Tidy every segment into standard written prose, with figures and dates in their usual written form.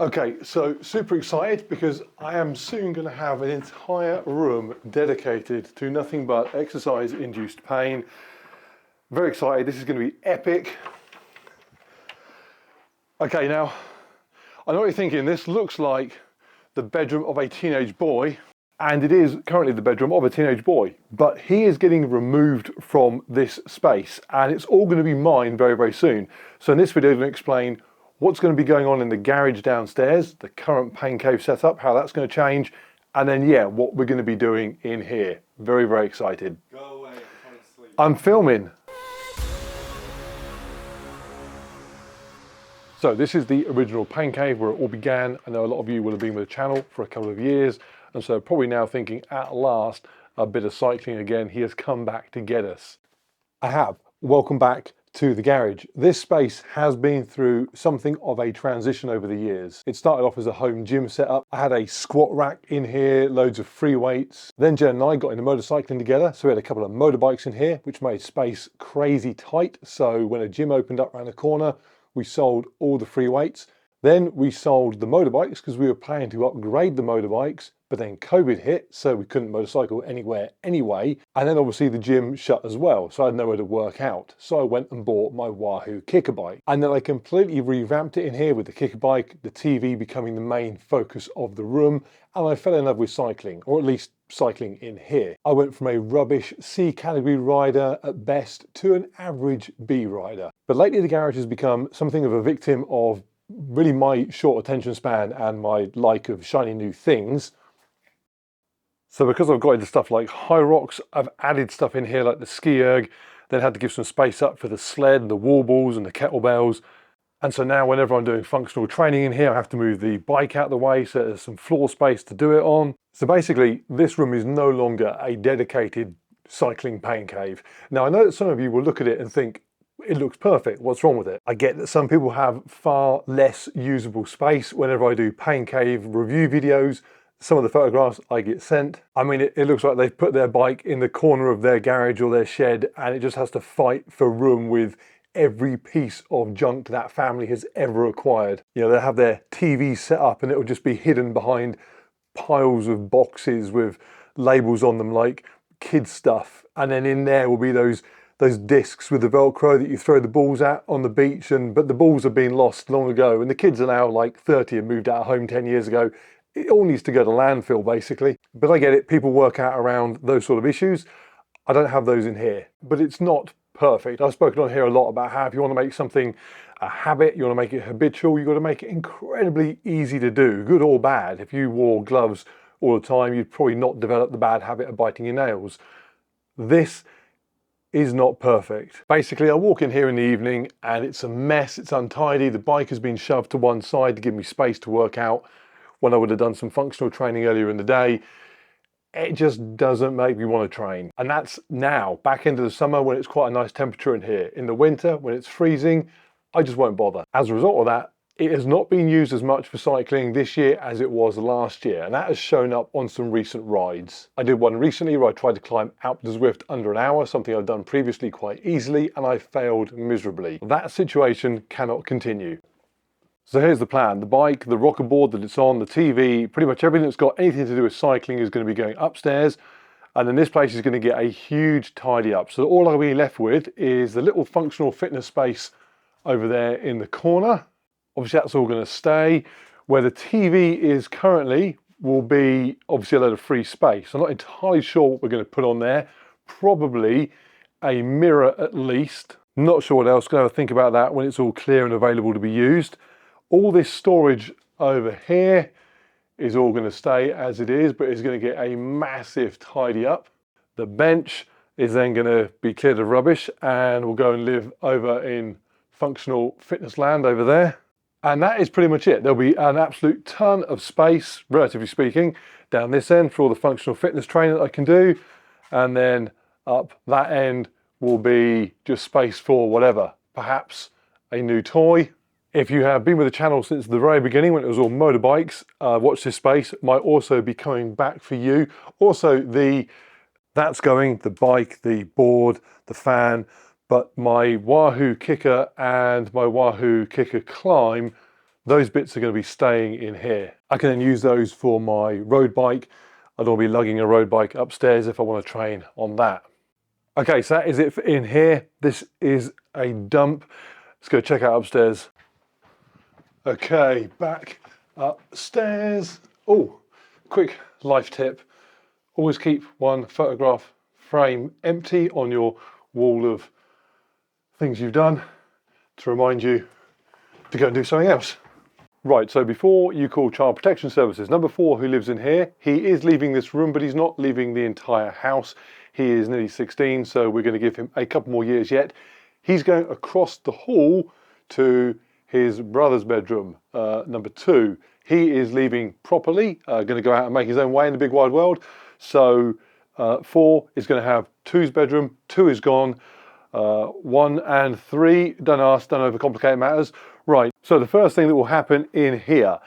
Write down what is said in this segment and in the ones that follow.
Okay, so super excited because I am soon going to have an entire room dedicated to nothing but exercise-induced pain. Very excited, this is going to be epic. Okay, now, I know what you're thinking, this looks like the bedroom of a teenage boy, and it is currently the bedroom of a teenage boy, but he is getting removed from this space, and it's all going to be mine very, very soon. So in this video, I'm going to explain what's going to be going on in the garage downstairs, the current pain cave setup, how that's going to change, and then, yeah, what we're going to be doing in here. Very, very excited. Go away, I'm trying to sleep. I'm filming. So this is the original pain cave where it all began. I know a lot of you will have been with the channel for a couple of years, and so probably now thinking, at last, a bit of cycling again. He has come back to get us. I have. Welcome back to the garage. This space has been through something of a transition over the years. It started off as a home gym setup. I had a squat rack in here, loads of free weights. Then Jen and I got into motorcycling together, so we had a couple of motorbikes in here, which made space crazy tight. So when a gym opened up around the corner, we sold all the free weights. Then we sold the motorbikes because we were planning to upgrade the motorbikes, but then COVID hit, so we couldn't motorcycle anywhere anyway. And then obviously the gym shut as well, so I had nowhere to work out. So I went and bought my Wahoo kicker bike. And then I completely revamped it in here with the kicker bike, the TV becoming the main focus of the room, and I fell in love with cycling, or at least cycling in here. I went from a rubbish C category rider at best to an average B rider. But lately the garage has become something of a victim of really my short attention span and my like of shiny new things. So because I've got into stuff like high rocks, I've added stuff in here like the ski erg, then had to give some space up for the sled, the wall balls and the kettlebells. And so now whenever I'm doing functional training in here, I have to move the bike out of the way so there's some floor space to do it on. So basically this room is no longer a dedicated cycling pain cave. Now I know that some of you will look at it and think, it looks perfect, what's wrong with it? I get that some people have far less usable space. Whenever I do pain cave review videos, some of the photographs I get sent, I mean, it looks like they've put their bike in the corner of their garage or their shed and it just has to fight for room with every piece of junk that family has ever acquired. You know, they'll have their TV set up and it will just be hidden behind piles of boxes with labels on them like kids stuff. And then in there will be those discs with the Velcro that you throw the balls at on the beach, but the balls have been lost long ago and the kids are now like 30 and moved out of home 10 years ago. It all needs to go to landfill basically. But I get it, people work out around those sort of issues. I don't have those in here, but it's not perfect. I've spoken on here a lot about how if you want to make something a habit, you want to make it habitual, you've got to make it incredibly easy to do, good or bad. If you wore gloves all the time, you'd probably not develop the bad habit of biting your nails. This is not perfect. Basically, I walk in here in the evening and it's a mess, it's untidy. The bike has been shoved to one side to give me space to work out when I would have done some functional training earlier in the day. It just doesn't make me want to train. And that's now, back into the summer when it's quite a nice temperature in here. In the winter, when it's freezing, I just won't bother. As a result of that, it has not been used as much for cycling this year as it was last year, and that has shown up on some recent rides. I did one recently where I tried to climb Alpe de Zwift under an hour, something I've done previously quite easily, and I failed miserably. That situation cannot continue. So here's the plan. The bike, the rocker board that it's on, the TV, pretty much everything that's got anything to do with cycling is going to be going upstairs, and then this place is going to get a huge tidy up. So all I'll be left with is the little functional fitness space over there in the corner. Obviously that's all going to stay. Where the TV is currently will be obviously a load of free space. I'm not entirely sure what we're going to put on there. Probably a mirror at least. Not sure what else. Going to think about that when it's all clear and available to be used. All this storage over here is all going to stay as it is, but it's going to get a massive tidy up. The bench is then going to be cleared of rubbish and we'll go and live over in functional fitness land over there. And that is pretty much it. There'll be an absolute ton of space, relatively speaking, down this end for all the functional fitness training that I can do. And then up that end will be just space for whatever, perhaps a new toy. If you have been with the channel since the very beginning when it was all motorbikes, watch this space, might also be coming back for you. Also that's going, the bike, the board, the fan, but my Wahoo kicker and my Wahoo kicker climb Those bits are going to be staying in here. I can then use those for my road bike. I don't want to be lugging a road bike upstairs if I want to train on that. Okay, so that is it for in here. This is a dump. Let's go check out upstairs. Okay, back upstairs. Oh, quick life tip. Always keep one photograph frame empty on your wall of things you've done to remind you to go and do something else. Right, so before you call Child Protection Services, number 4 who lives in here, he is leaving this room, but he's not leaving the entire house. He is nearly 16, so we're going to give him a couple more years yet. He's going across the hall to his brother's bedroom, number 2. He is leaving properly, going to go out and make his own way in the big wide world. So 4 is going to have 2's bedroom, 2 is gone. 1 and 3, don't ask, don't overcomplicate matters. Right, so the first thing that will happen in here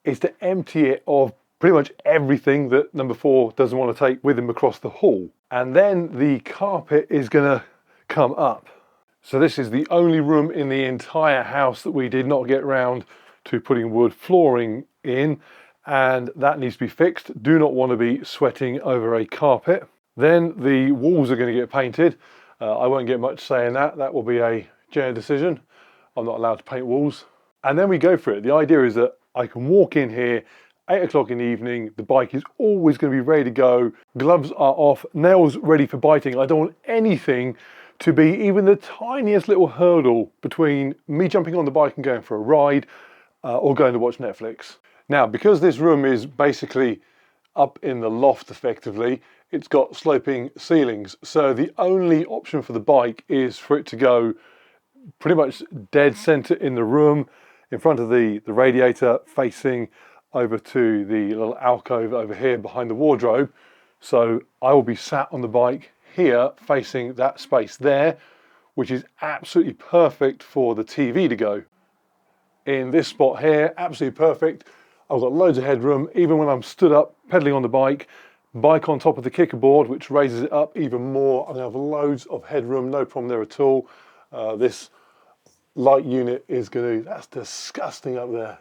is to empty it of pretty much everything that number 4 doesn't want to take with him across the hall. And then the carpet is going to come up. So this is the only room in the entire house that we did not get round to putting wood flooring in, and that needs to be fixed. Do not want to be sweating over a carpet. Then the walls are going to get painted. I won't get much say in that. That will be a Jenna decision. I'm not allowed to paint walls. And then we go for it. The idea is that I can walk in here 8 o'clock in the evening. The bike is always going to be ready to go. Gloves are off, nails ready for biting. I don't want anything to be even the tiniest little hurdle between me jumping on the bike and going for a ride or going to watch Netflix. Now, because this room is basically up in the loft effectively, it's got sloping ceilings. So the only option for the bike is for it to go pretty much dead center in the room, in front of the radiator, facing over to the little alcove over here behind the wardrobe. So I will be sat on the bike here facing that space there, which is absolutely perfect for the TV to go. In this spot here, absolutely perfect. I've got loads of headroom, even when I'm stood up pedaling on the bike on top of the kicker board, which raises it up even more. I'm gonna have loads of headroom, no problem there at all. This light unit is going to, that's disgusting up there.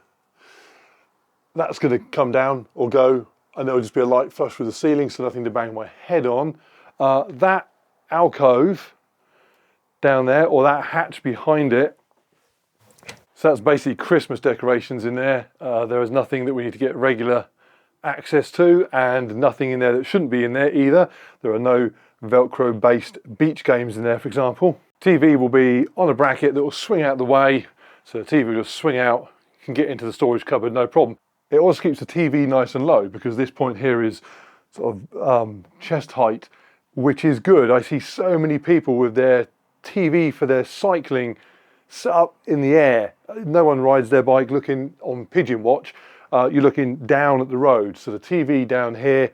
That's going to come down or go, and there'll just be a light flush with the ceiling, so nothing to bang my head on. That alcove down there, or that hatch behind it, so that's basically Christmas decorations in there. There is nothing that we need to get regular access to, and nothing in there that shouldn't be in there either. There are no Velcro based beach games in there, for example. TV will be on a bracket that will swing out the way, so the TV will just swing out, you can get into the storage cupboard, no problem. It also keeps the TV nice and low, because this point here is sort of chest height, which is good. I see so many people with their TV for their cycling set up in the air. No one rides their bike looking on pigeon watch. You're looking down at the road, so the TV down here,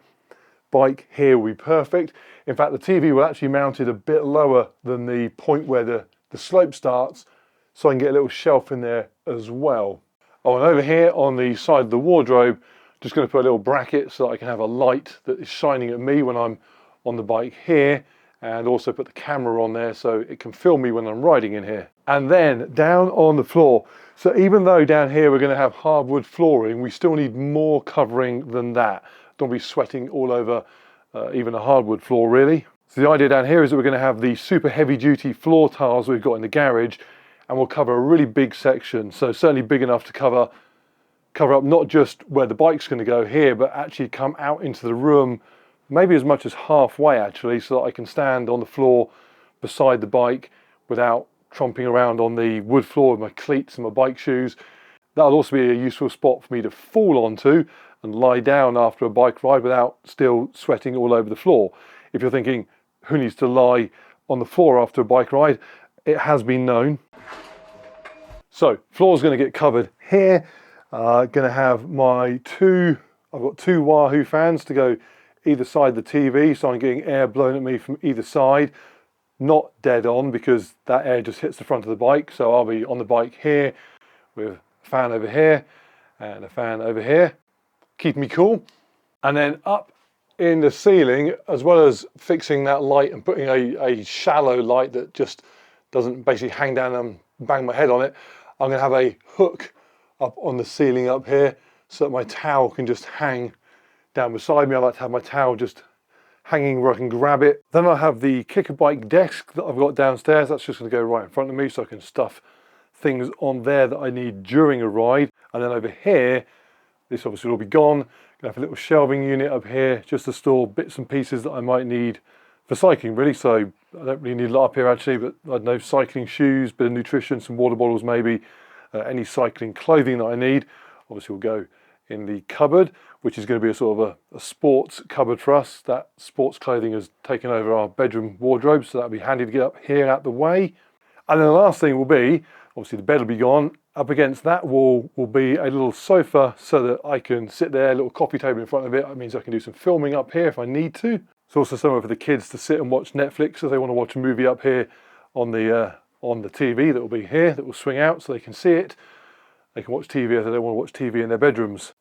bike here will be perfect. In fact, the TV will actually mount it a bit lower than the point where the slope starts, so I can get a little shelf in there as well. Oh, and over here on the side of the wardrobe, just going to put a little bracket so that I can have a light that is shining at me when I'm on the bike here, and also put the camera on there so it can film me when I'm riding in here. And then down on the floor, so even though down here we're going to have hardwood flooring, we still need more covering than that. Don't be sweating all over even a hardwood floor really. So the idea down here is that we're going to have the super heavy duty floor tiles we've got in the garage, and we'll cover a really big section, so certainly big enough to cover up not just where the bike's going to go here, but actually come out into the room, maybe as much as halfway actually, so that I can stand on the floor beside the bike without tromping around on the wood floor with my cleats and my bike shoes. That'll also be a useful spot for me to fall onto and lie down after a bike ride without still sweating all over the floor. If you're thinking, who needs to lie on the floor after a bike ride? It has been known. So, floor's going to get covered here. Going to have I've got 2 Wahoo fans to go either side of the TV, so I'm getting air blown at me from either side. Not dead on, because that air just hits the front of the bike, so I'll be on the bike here with a fan over here and a fan over here, keeping me cool. And then up in the ceiling, as well as fixing that light and putting a shallow light that just doesn't basically hang down and bang my head on it, I'm going to have a hook up on the ceiling up here so that my towel can just hang down beside me. I like to have my towel just hanging where I can grab it. Then I have the kicker bike desk that I've got downstairs. That's just going to go right in front of me so I can stuff things on there that I need during a ride. And then over here, this obviously will all be gone. I'm gonna have a little shelving unit up here just to store bits and pieces that I might need for cycling really. So I don't really need a lot up here actually, but I don't know, cycling shoes, bit of nutrition, some water bottles maybe, any cycling clothing that I need. Obviously will go in the cupboard, which is going to be a sort of a sports cupboard for us. That sports clothing has taken over our bedroom wardrobe, so that'll be handy to get up here out the way. And then the last thing will be, obviously the bed will be gone. Up against that wall will be a little sofa so that I can sit there, a little coffee table in front of it. That means I can do some filming up here if I need to. It's also somewhere for the kids to sit and watch Netflix if they want to watch a movie up here on the TV that will be here, that will swing out so they can see it. They can watch TV if they don't want to watch TV in their bedrooms.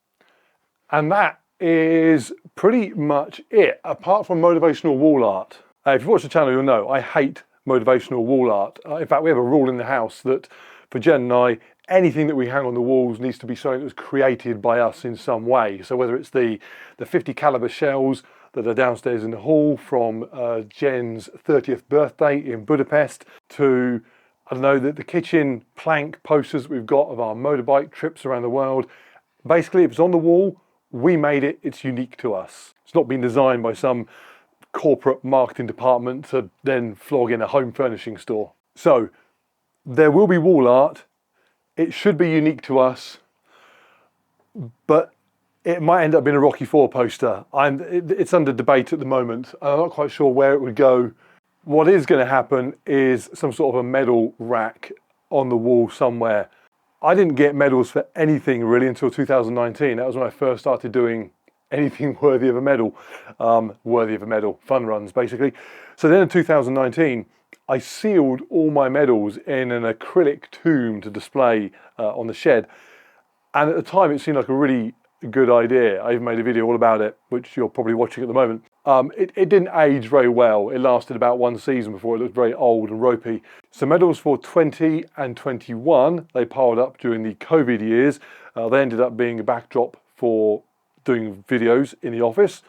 And that is pretty much it, apart from motivational wall art. If you watch the channel, you'll know I hate motivational wall art. In fact, we have a rule in the house that for Jen and I, anything that we hang on the walls needs to be something that was created by us in some way. So whether it's the 50 caliber shells that are downstairs in the hall from Jen's 30th birthday in Budapest, to, I don't know, the kitchen plank posters that we've got of our motorbike trips around the world. Basically, if it's on the wall, we made it, it's unique to us. It's not been designed by some corporate marketing department to then flog in a home furnishing store. So there will be wall art. It should be unique to us, but it might end up being a Rocky IV poster. It's under debate at the moment. I'm not quite sure where it would go. What is going to happen is some sort of a medal rack on the wall somewhere. I didn't get medals for anything really until 2019. That was when I first started doing anything worthy of a medal. Fun runs basically. So then in 2019, I sealed all my medals in an acrylic tomb to display on the shed. And at the time it seemed like a really good idea. I even made a video all about it, which you're probably watching at the moment. It didn't age very well. It lasted about one season before it looked very old and ropey. So medals for 20 and 21, they piled up during the COVID years. They ended up being a backdrop for doing videos in the office.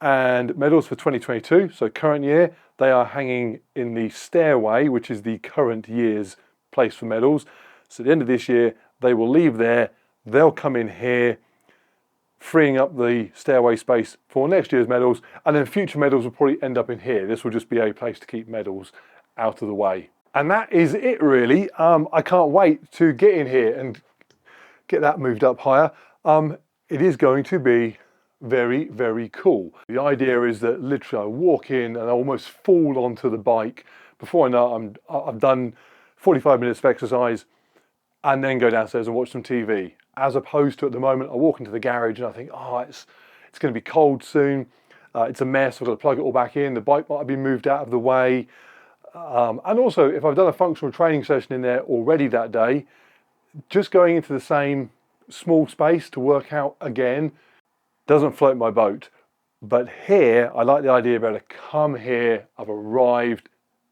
And medals for 2022, so current year, they are hanging in the stairway, which is the current year's place for medals. So at the end of this year, they will leave there, they'll come in here, freeing up the stairway space for next year's medals, and then future medals will probably end up in here. This will just be a place to keep medals out of the way. And that is it really. I can't wait to get in here and get that moved up higher. It is going to be very, very cool. The idea is that literally I walk in and I almost fall onto the bike. Before I know it, I've done 45 minutes of exercise and then go downstairs and watch some TV. As opposed to at the moment, I walk into the garage and I think, oh, it's going to be cold soon. It's a mess, I've got to plug it all back in. The bike might have been moved out of the way. And also, if I've done a functional training session in there already that day, just going into the same small space to work out again doesn't float my boat. But here, I like the idea of being able to come here, I've arrived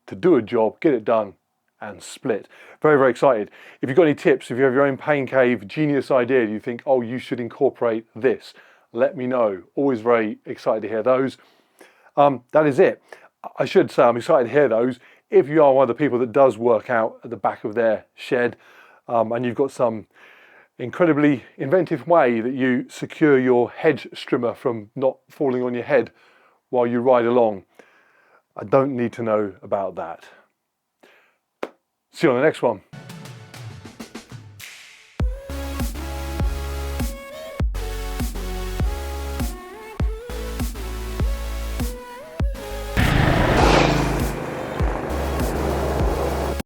to do a job, get it done, and split. Very, very excited. If you've got any tips, if you have your own pain cave genius idea, you think, oh, you should incorporate this, let me know. Always very excited to hear those. That is it. I should say I'm excited to hear those. If you are one of the people that does work out at the back of their shed, and you've got some incredibly inventive way that you secure your hedge strimmer from not falling on your head while you ride along, I don't need to know about that. See you on the next one.